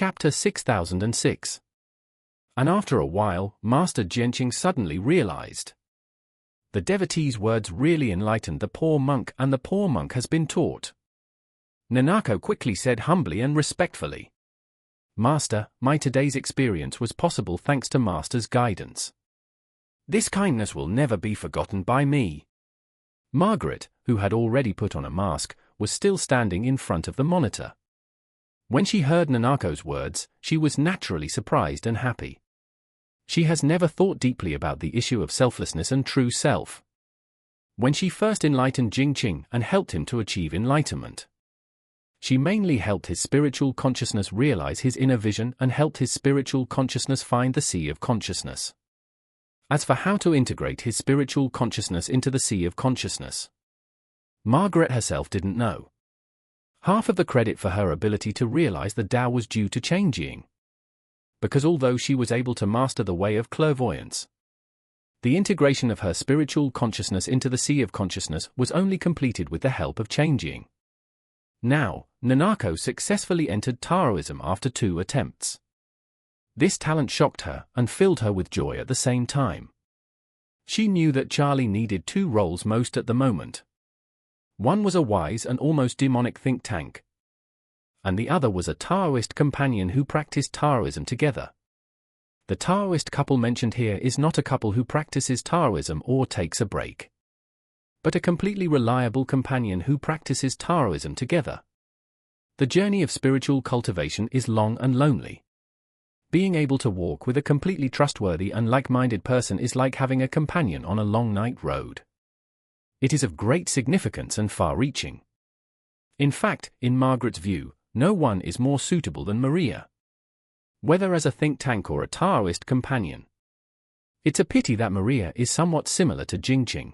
Chapter 6006. And after a while, Master Jianqing suddenly realized. The devotee's words really enlightened the poor monk, and the poor monk has been taught. Nanako quickly said humbly and respectfully, "Master, my today's experience was possible thanks to Master's guidance. This kindness will never be forgotten by me." Margaret, who had already put on a mask, was still standing in front of the monitor. When she heard Nanako's words, she was naturally surprised and happy. She has never thought deeply about the issue of selflessness and true self. When she first enlightened Jingqing and helped him to achieve enlightenment, she mainly helped his spiritual consciousness realize his inner vision and helped his spiritual consciousness find the sea of consciousness. As for how to integrate his spiritual consciousness into the sea of consciousness, Margaret herself didn't know. Half of the credit for her ability to realize the Tao was due to Changjiang. Because although she was able to master the way of clairvoyance, the integration of her spiritual consciousness into the sea of consciousness was only completed with the help of Changjiang. Now, Nanako successfully entered Taoism after 2 attempts. This talent shocked her and filled her with joy at the same time. She knew that Charlie needed 2 roles most at the moment. One was a wise and almost demonic think tank, and the other was a Taoist companion who practiced Taoism together. The Taoist couple mentioned here is not a couple who practices Taoism or takes a break, but a completely reliable companion who practices Taoism together. The journey of spiritual cultivation is long and lonely. Being able to walk with a completely trustworthy and like-minded person is like having a companion on a long night road. It is of great significance and far-reaching. In fact, in Margaret's view, no one is more suitable than Maria, whether as a think tank or a Taoist companion. It's a pity that Maria is somewhat similar to Jingqing.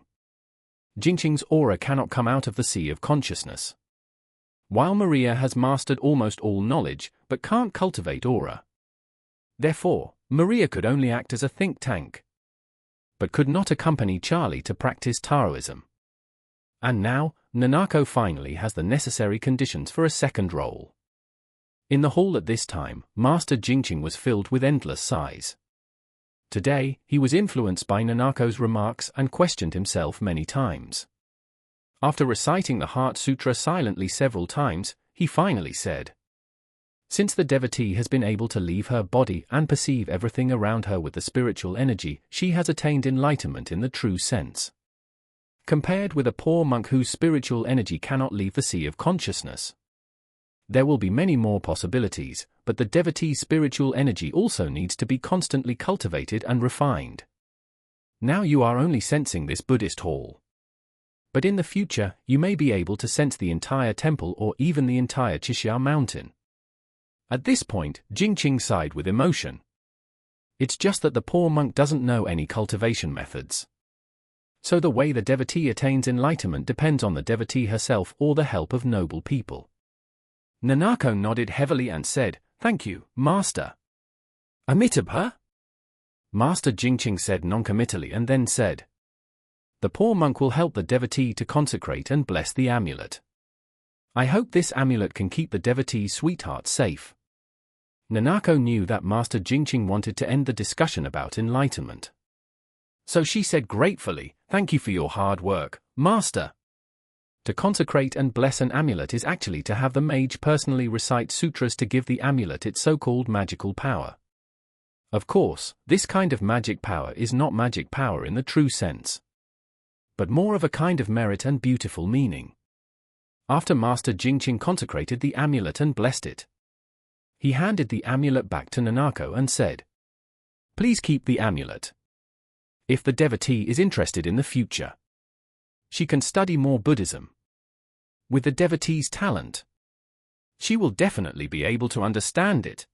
Jingqing's aura cannot come out of the sea of consciousness, while Maria has mastered almost all knowledge, but can't cultivate aura. Therefore, Maria could only act as a think tank, but could not accompany Charlie to practice Taoism. And now, Nanako finally has the necessary conditions for a second role. In the hall at this time, Master Jingqing was filled with endless sighs. Today, he was influenced by Nanako's remarks and questioned himself many times. After reciting the Heart Sutra silently several times, he finally said, "Since the devotee has been able to leave her body and perceive everything around her with the spiritual energy, she has attained enlightenment in the true sense. Compared with a poor monk whose spiritual energy cannot leave the sea of consciousness, there will be many more possibilities, but the devotee's spiritual energy also needs to be constantly cultivated and refined. Now you are only sensing this Buddhist hall, but in the future, you may be able to sense the entire temple or even the entire Chixia mountain." At this point, Jingqing sighed with emotion. It's just that the poor monk doesn't know any cultivation methods. So the way the devotee attains enlightenment depends on the devotee herself or the help of noble people. Nanako nodded heavily and said, "Thank you, Master." "Amitabha?" Master Jingqing said noncommittally and then said, "The poor monk will help the devotee to consecrate and bless the amulet. I hope this amulet can keep the devotee's sweetheart safe." Nanako knew that Master Jingqing wanted to end the discussion about enlightenment. So she said gratefully, "Thank you for your hard work, Master." To consecrate and bless an amulet is actually to have the mage personally recite sutras to give the amulet its so-called magical power. Of course, this kind of magic power is not magic power in the true sense, but more of a kind of merit and beautiful meaning. After Master Jingqing consecrated the amulet and blessed it, he handed the amulet back to Nanako and said, "Please keep the amulet. If the devotee is interested in the future, she can study more Buddhism. With the devotee's talent, she will definitely be able to understand it."